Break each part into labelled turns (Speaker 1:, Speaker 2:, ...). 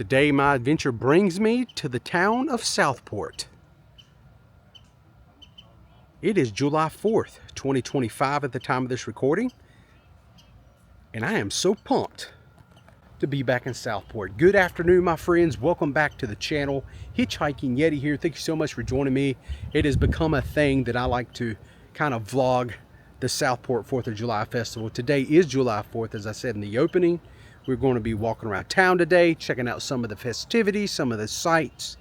Speaker 1: Today my adventure brings me to the town of Southport. It is July 4th, 2025 at the time of this recording, and I am so pumped to be back in Southport. Good afternoon, my friends. Welcome back to the channel. Hitchhiking Yeti here. Thank you so much for joining me. It has become a thing that I like to kind of vlog the Southport 4th of July Festival. Today is July 4th, as I said in the opening. We're going to be walking around town today, checking out some of the festivities, some of the sights.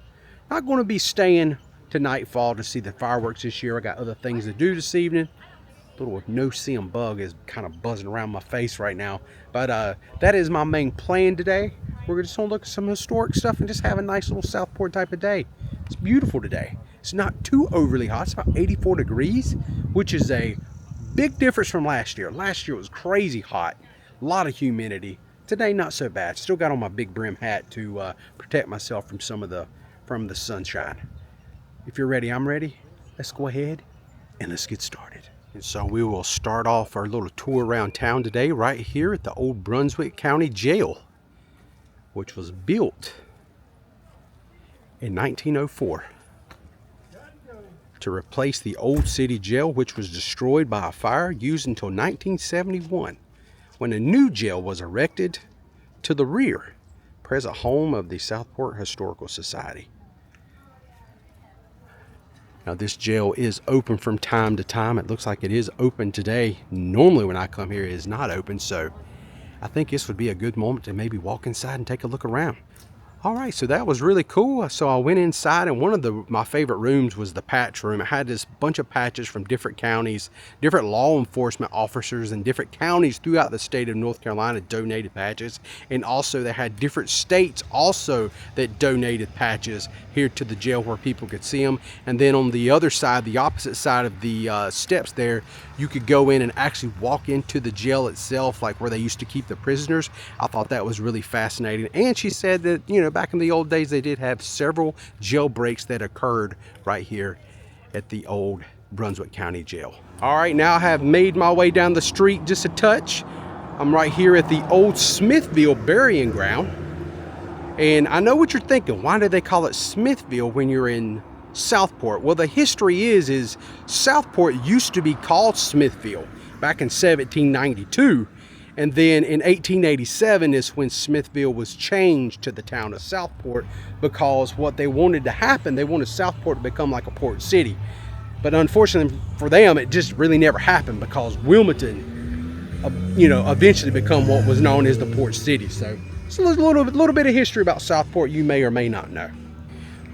Speaker 1: Not going to be staying to nightfall to see the fireworks this year. I got other things to do this evening. A little no-see-em bug is kind of buzzing around my face right now. But that is my main plan today. We're just going to look at some historic stuff and just have a nice little Southport type of day. It's beautiful today. It's not too overly hot. It's about 84 degrees, which is a big difference from last year. Last year it was crazy hot. A lot of humidity. Today, not so bad. Still got on my big brim hat to protect myself from some of the sunshine. If you're ready, I'm ready. Let's go ahead and let's get started. And so we will start off our little tour around town today right here at the old Brunswick County Jail, which was built in 1904 to replace the old city jail, which was destroyed by a fire used until 1971. When a new jail was erected to the rear, present home of the Southport Historical Society. Now this jail is open from time to time. It looks like it is open today. Normally when I come here it is not open, so I think this would be a good moment to maybe walk inside and take a look around. All right, so that was really cool. So I went inside, and one of my favorite rooms was the patch room. It had this bunch of patches from different counties, different law enforcement officers in different counties throughout the state of North Carolina donated patches. And also they had different states also that donated patches here to the jail where people could see them. And then on the other side, the opposite side of the steps there, you could go in and actually walk into the jail itself, like where they used to keep the prisoners. I thought that was really fascinating. And she said that, you know, back in the old days, they did have several jailbreaks that occurred right here at the old Brunswick County Jail. All right, now I have made my way down the street just a touch. I'm right here at the old Smithville burying ground. And I know what you're thinking. Why do they call it Smithville when you're in Southport? Well, the history is Southport used to be called Smithville back in 1792. And then in 1887 is when Smithville was changed to the town of Southport, because what they wanted to happen, they wanted Southport to become like a port city. But unfortunately for them, it just really never happened, because Wilmington, eventually become what was known as the port city. So it's a little bit of history about Southport you may or may not know.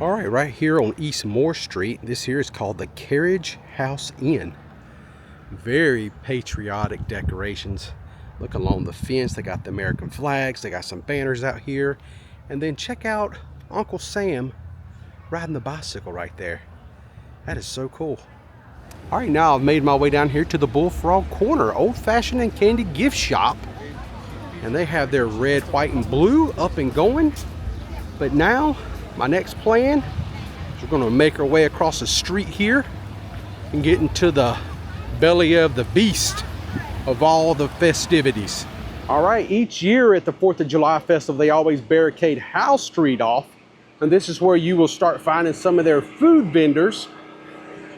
Speaker 1: All right, right here on East Moore Street, this here is called the Carriage House Inn. Very patriotic decorations. Look along the fence, they got the American flags, they got some banners out here. And then check out Uncle Sam riding the bicycle right there. That is so cool. All right, now I've made my way down here to the Bullfrog Corner, old-fashioned and candy gift shop. And they have their red, white, and blue up and going. But now, my next plan is we're gonna make our way across the street here and get into the belly of the beast of all the festivities. All right, each year at the 4th of July Festival, they always barricade House Street off. And this is where you will start finding some of their food vendors.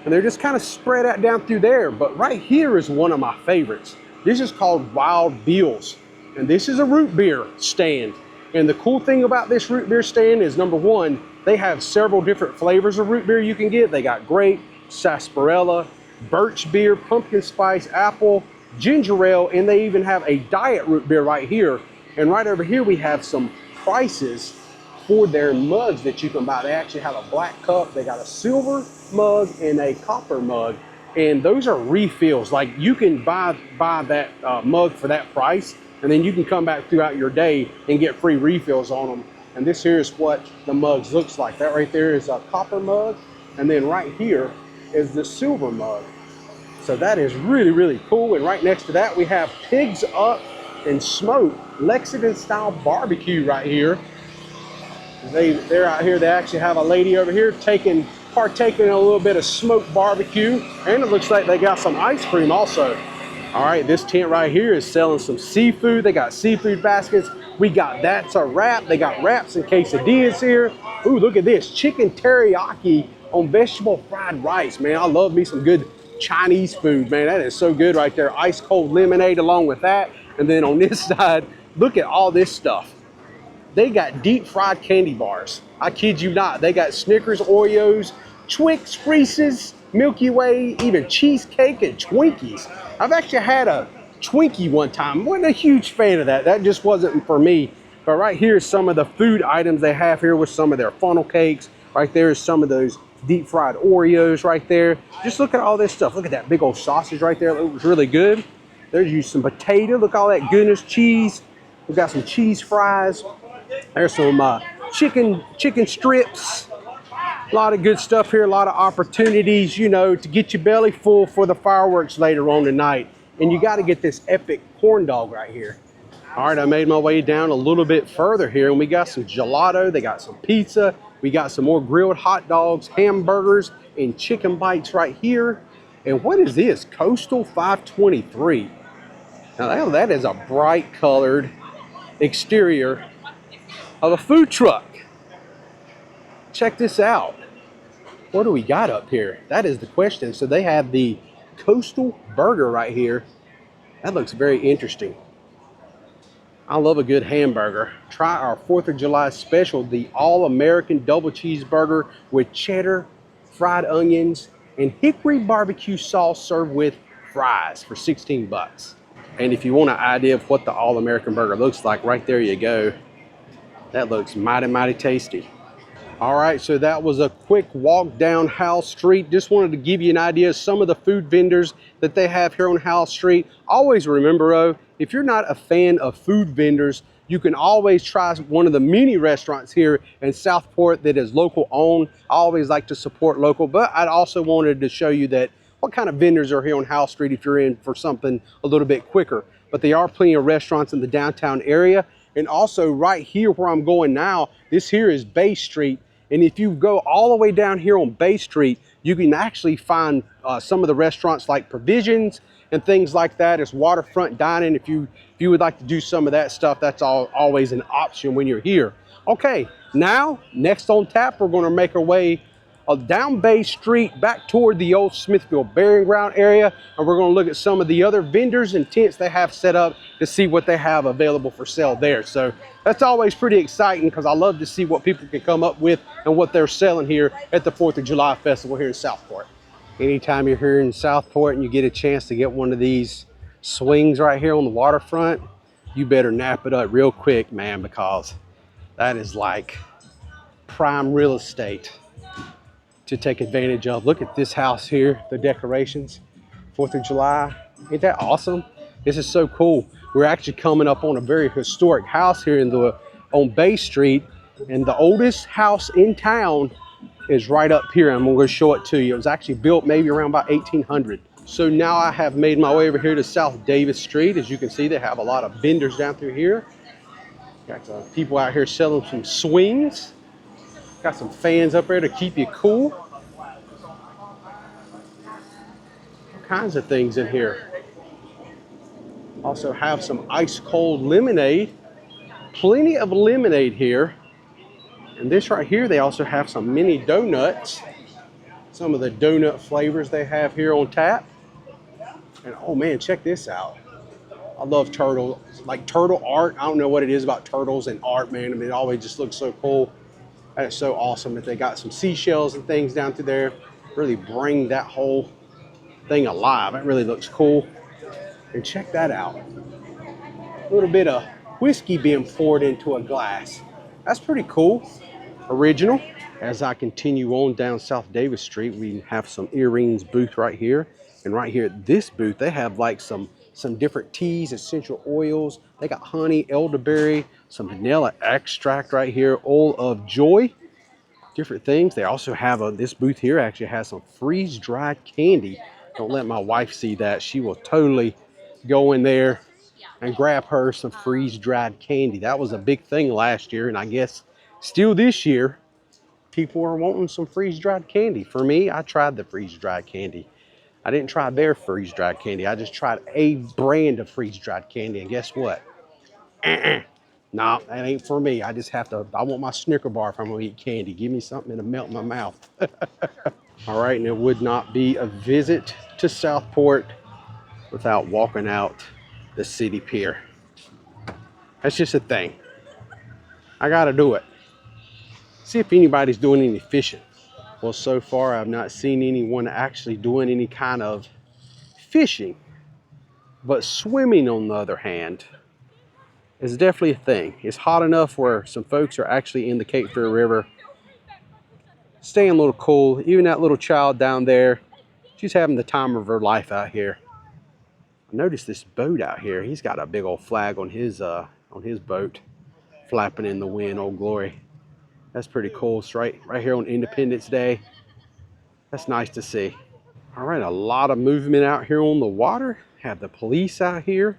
Speaker 1: And they're just kind of spread out down through there. But right here is one of my favorites. This is called Wild Bill's. And this is a root beer stand. And the cool thing about this root beer stand is, number one, they have several different flavors of root beer you can get. They got grape, sarsaparilla, birch beer, pumpkin spice, apple, ginger ale, and they even have a diet root beer right here. And right over here we have some prices for their mugs that you can buy. They actually have a black cup, they got a silver mug and a copper mug, and those are refills. Like, you can buy that mug for that price, and then you can come back throughout your day and get free refills on them. And this here is what the mugs looks like. That right there is a copper mug, and then right here is the silver mug. So that is really, really cool. And right next to that, we have Pigs Up and Smoke Lexington style barbecue right here. They're out here. They actually have a lady over here partaking in a little bit of smoked barbecue. And it looks like they got some ice cream also. All right, this tent right here is selling some seafood. They got seafood baskets, We got that's a wrap. They got wraps and quesadillas here. Ooh, look at this. Chicken teriyaki on vegetable fried rice, man. I love me some good Chinese food, man. That is so good right there. Ice cold lemonade along with that. And then on this side, look at all this stuff. They got deep fried candy bars. I kid you not. They got Snickers, Oreos, Twix, Reese's, Milky Way, even cheesecake and Twinkies. I've actually had a Twinkie one time. Wasn't a huge fan of that. That just wasn't for me. But right here is some of the food items they have here with some of their funnel cakes. Right there is some of those deep fried Oreos right there. Just look at all this stuff. Look at that big old sausage right there. It looks really good. There's you some potato. Look at all that goodness, cheese. We've got some cheese fries. There's some chicken strips. A lot of good stuff here. A lot of opportunities, you know, to get your belly full for the fireworks later on tonight. And you got to get this epic corn dog right here. All right, I made my way down a little bit further here, and we got some gelato. They got some pizza. We got some more grilled hot dogs, hamburgers, and chicken bites right here. And what is this? Coastal 523. Now that is a bright colored exterior of a food truck. Check this out. What do we got up here? That is the question. So they have the Coastal Burger right here. That looks very interesting. I love a good hamburger. Try our 4th of July special, the All-American Double Cheeseburger with cheddar, fried onions, and hickory barbecue sauce served with fries for 16 bucks. And if you want an idea of what the All-American Burger looks like, right there you go. That looks mighty, mighty tasty. All right, so that was a quick walk down Howell Street. Just wanted to give you an idea of some of the food vendors that they have here on Howell Street. Always remember, if you're not a fan of food vendors, you can always try one of the many restaurants here in Southport that is local owned. I always like to support local, but I also wanted to show you that what kind of vendors are here on Howell Street if you're in for something a little bit quicker. But there are plenty of restaurants in the downtown area. And also right here where I'm going now, this here is Bay Street. And if you go all the way down here on Bay Street, you can actually find some of the restaurants like Provisions and things like that. It's waterfront dining. If you would like to do some of that stuff, that's always an option when you're here. Okay, now next on tap, we're going to make our way down Bay Street back toward the old Smithfield Burying Ground area, and we're going to look at some of the other vendors and tents they have set up to see what they have available for sale there. So that's always pretty exciting because I love to see what people can come up with and what they're selling here at the 4th of July Festival here in Southport. Anytime you're here in Southport and you get a chance to get one of these swings right here on the waterfront, you better nap it up real quick, man, because that is like prime real estate to take advantage of. Look at this house here, the decorations, 4th of July. Ain't that awesome? This is so cool. We're actually coming up on a very historic house here on Bay Street, and the oldest house in town is right up here. I'm going to show it to you. It was actually built maybe around about 1800. So now I have made my way over here to South Davis Street. As you can see, they have a lot of vendors down through here. Got some people out here selling some swings. Got some fans up there to keep you cool. All kinds of things in here. Also have some ice cold lemonade. Plenty of lemonade here. And this right here, they also have some mini donuts. Some of the donut flavors they have here on tap. And oh man, check this out. I love turtle, like turtle art. I don't know what it is about turtles and art, man. I mean, it always just looks so cool. That is so awesome that they got some seashells and things down through there. Really bring that whole thing alive. It really looks cool. And check that out. A little bit of whiskey being poured into a glass. That's pretty cool. Original. As I continue on down South Davis Street, we have some earrings booth right here. And right here at this booth, they have like some different teas, essential oils. They got honey, elderberry, some vanilla extract right here, oil of joy, different things. They also have this booth here actually has some freeze-dried candy. Don't let my wife see that. She will totally go in there and grab her some freeze-dried candy. That was a big thing last year, and I guess still this year, people are wanting some freeze-dried candy. For me, I tried the freeze-dried candy. I didn't try their freeze-dried candy. I just tried a brand of freeze-dried candy, and guess what? Nah, that ain't for me. I just have to, I want my Snicker bar if I'm gonna eat candy. Give me something to melt in my mouth. All right, and it would not be a visit to Southport without walking out the city pier. That's just a thing. I gotta do it. See if anybody's doing any fishing. Well, so far I've not seen anyone actually doing any kind of fishing, but swimming on the other hand is definitely a thing. It's hot enough where some folks are actually in the Cape Fear River, staying a little cool. Even that little child down there, she's having the time of her life out here. I noticed this boat out here. He's got a big old flag on his boat, flapping in the wind. Oh glory, that's pretty cool. It's right here on Independence Day. That's nice to see. All right, a lot of movement out here on the water. Have the police out here.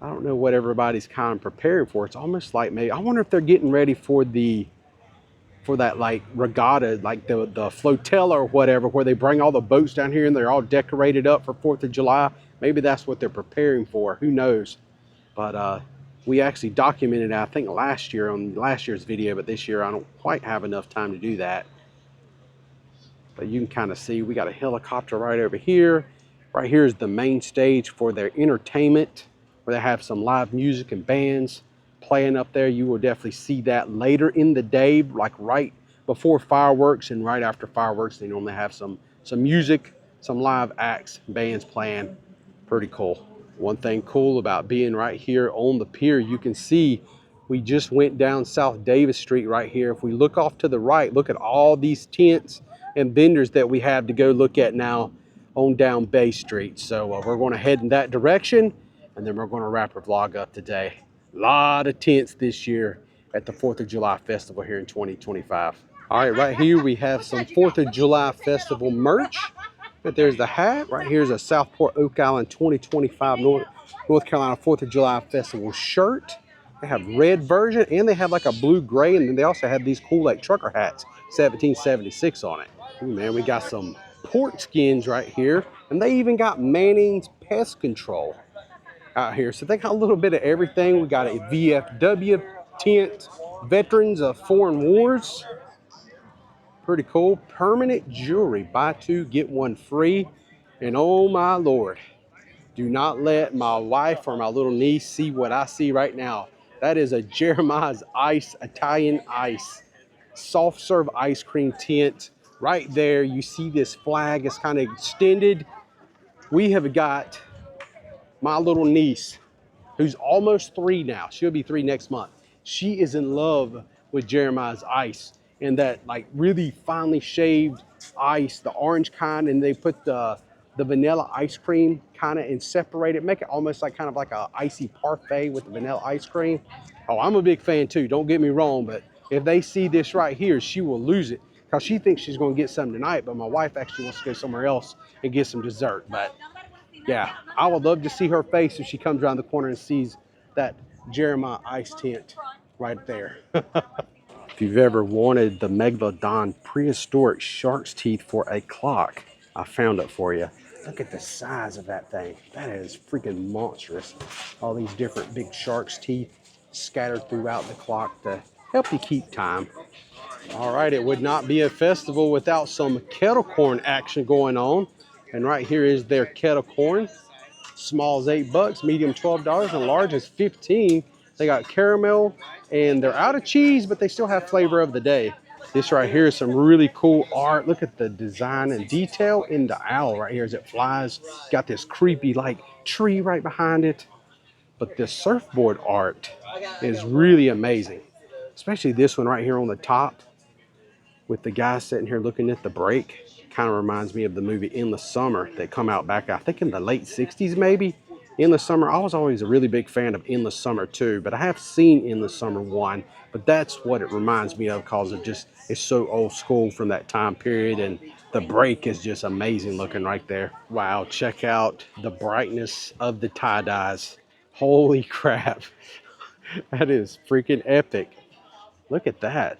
Speaker 1: I don't know what everybody's kind of preparing for. It's almost like maybe, I wonder if they're getting ready for that like regatta, like the flotilla or whatever, where they bring all the boats down here and they're all decorated up for 4th of July. Maybe that's what they're preparing for. Who knows? But we actually documented, I think, last year on last year's video, but this year I don't quite have enough time to do that. But you can kind of see we got a helicopter right over here. Right here is the main stage for their entertainment, where they have some live music and bands playing up there. You will definitely see that later in the day, like right before fireworks and right after fireworks. They normally have some music, some live acts, bands playing. Pretty cool. One thing cool about being right here on the pier, you can see we just went down South Davis Street right here. If we look off to the right, look at all these tents and vendors that we have to go look at now on down Bay Street. So we're going to head in that direction, and then we're going to wrap our vlog up today. A lot of tents this year at the 4th of July Festival here in 2025. All right, right here we have some 4th of July Festival merch. But there's the hat. Right here's a Southport Oak Island 2025 North Carolina 4th of July Festival shirt. They have red version, and they have like a blue gray, and then they also have these cool like trucker hats, 1776 on it. Ooh, man, we got some pork skins right here, and they even got Manning's Pest Control out here. So they got a little bit of everything. We got a VFW tent, Veterans of Foreign Wars. Pretty cool. Permanent jewelry, buy two, get one free. And oh my Lord, do not let my wife or my little niece see what I see right now. That is a Jeremiah's Ice, Italian Ice, soft serve ice cream tent. Right there, you see this flag, it's kind of extended. We have got my little niece, who's almost 3 now. She'll be 3 next month. She is in love with Jeremiah's Ice, and that like really finely shaved ice, the orange kind, and they put the vanilla ice cream kind of and separate it, make it almost like kind of like a icy parfait with the vanilla ice cream. Oh, I'm a big fan too, don't get me wrong, but if they see this right here, she will lose it because she thinks she's going to get something tonight, but my wife actually wants to go somewhere else and get some dessert. But yeah, I would love to see her face if she comes around the corner and sees that Jeremiah Ice tent right there. If you've ever wanted the Megalodon prehistoric shark's teeth for a clock, I found it for you. Look at the size of that thing. That is freaking monstrous. All these different big shark's teeth scattered throughout the clock to help you keep time. All right, it would not be a festival without some kettle corn action going on. And right here is their kettle corn. Small is $8, medium $12, and large is $15. They got caramel, and they're out of cheese, but they still have flavor of the day. This right here is some really cool art. Look at the design and detail in the owl right here as it flies. Got this creepy like tree right behind it. But the surfboard art is really amazing, especially this one right here on the top with the guy sitting here looking at the break. Kind of reminds me of the movie In the Summer that come out back, I think in the late 60s maybe. In the Summer, I was always a really big fan of In the Summer too, but I have seen In the Summer 1, but that's what it reminds me of because it just is so old school from that time period, and the break is just amazing looking right there. Wow, check out the brightness of the tie-dyes. Holy crap. That is freaking epic. Look at that.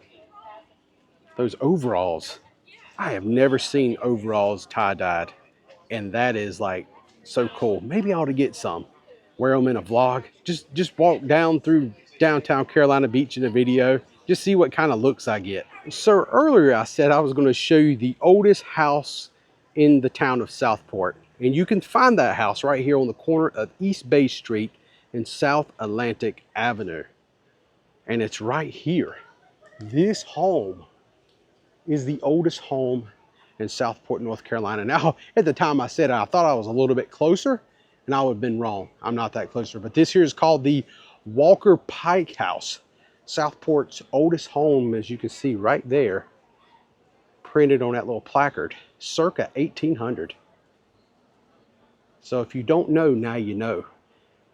Speaker 1: Those overalls. I have never seen overalls tie-dyed, and that is like so cool. Maybe I ought to get some, wear them in a vlog. Just walk down through downtown Carolina Beach in a video. Just see what kind of looks I get. So earlier I said I was going to show you the oldest house in the town of Southport. And you can find that house right here on the corner of East Bay Street and South Atlantic Avenue. And it's right here. This home is the oldest home in Southport, North Carolina. Now, at the time I said it, I thought I was a little bit closer, and I would have been wrong. I'm not that closer. But this here is called the Walker Pike House. Southport's oldest home, as you can see right there, printed on that little placard, circa 1800. So if you don't know, now you know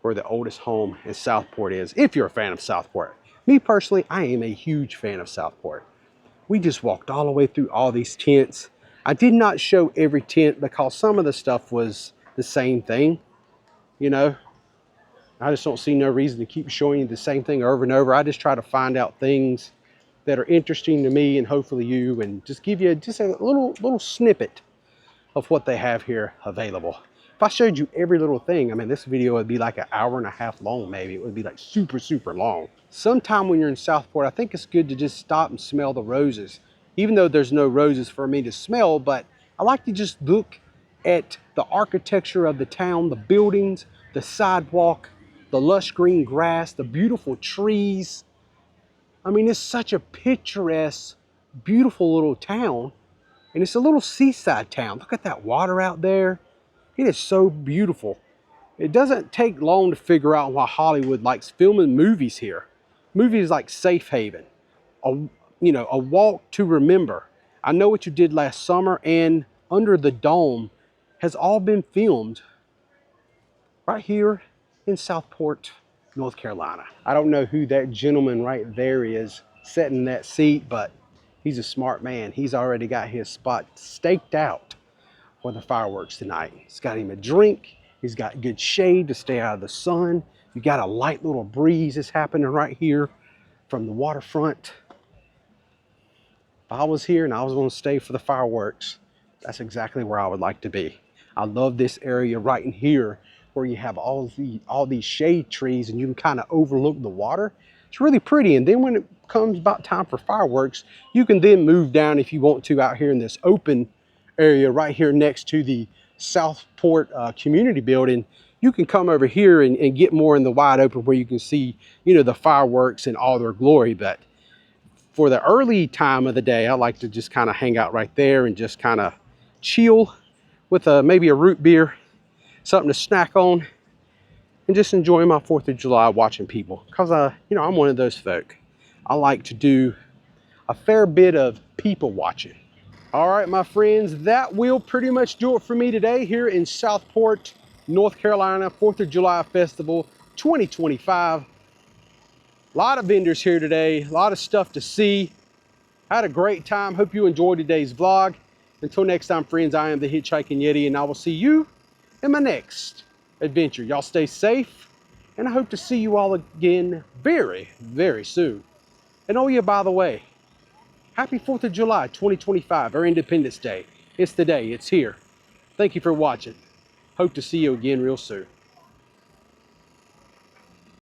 Speaker 1: where the oldest home in Southport is, if you're a fan of Southport. Me personally, I am a huge fan of Southport. We just walked all the way through all these tents. I did not show every tent because some of the stuff was the same thing, you know. I just don't see no reason to keep showing you the same thing over and over. I just try to find out things that are interesting to me and hopefully you, and just give you just a little snippet of what they have here available. If I showed you every little thing, I mean, this video would be like an hour and a half long, maybe. It would be like super, super long. Sometime when you're in Southport, I think it's good to just stop and smell the roses. Even though there's no roses for me to smell, but I like to just look at the architecture of the town, the buildings, the sidewalk, the lush green grass, the beautiful trees. I mean, it's such a picturesque, beautiful little town. And it's a little seaside town. Look at that water out there. It is so beautiful. It doesn't take long to figure out why Hollywood likes filming movies here. Movies like Safe Haven, a walk to remember. I Know What You Did Last Summer and Under the Dome has all been filmed right here in Southport, North Carolina. I don't know who that gentleman right there is sitting in that seat, but he's a smart man. He's already got his spot staked out for the fireworks tonight. He's got him a drink. He's got good shade to stay out of the sun. You got a light little breeze that's happening right here from the waterfront. If I was here and I was going to stay for the fireworks, that's exactly where I would like to be. I love this area right in here where you have all these shade trees and you can kind of overlook the water. It's really pretty. And then when it comes about time for fireworks, you can then move down if you want to out here in this open area right here next to the Southport community building. You can come over here and get more in the wide open where you can see, you know, the fireworks in all their glory. But for the early time of the day, I like to just kind of hang out right there and just kind of chill with maybe a root beer, something to snack on, and just enjoy my 4th of July watching people. Because, you know, I'm one of those folk. I like to do a fair bit of people watching. All right, my friends, that will pretty much do it for me today here in Southport, North Carolina, 4th of July Festival 2025. A lot of vendors here today, a lot of stuff to see. I had a great time. Hope you enjoyed today's vlog. Until next time, friends, I am the Hitchhiking Yeti, and I will see you in my next adventure. Y'all stay safe, and I hope to see you all again very, very soon. And oh yeah, by the way, happy 4th of July 2025, our Independence Day. It's today, it's here. Thank you for watching. Hope to see you again real soon.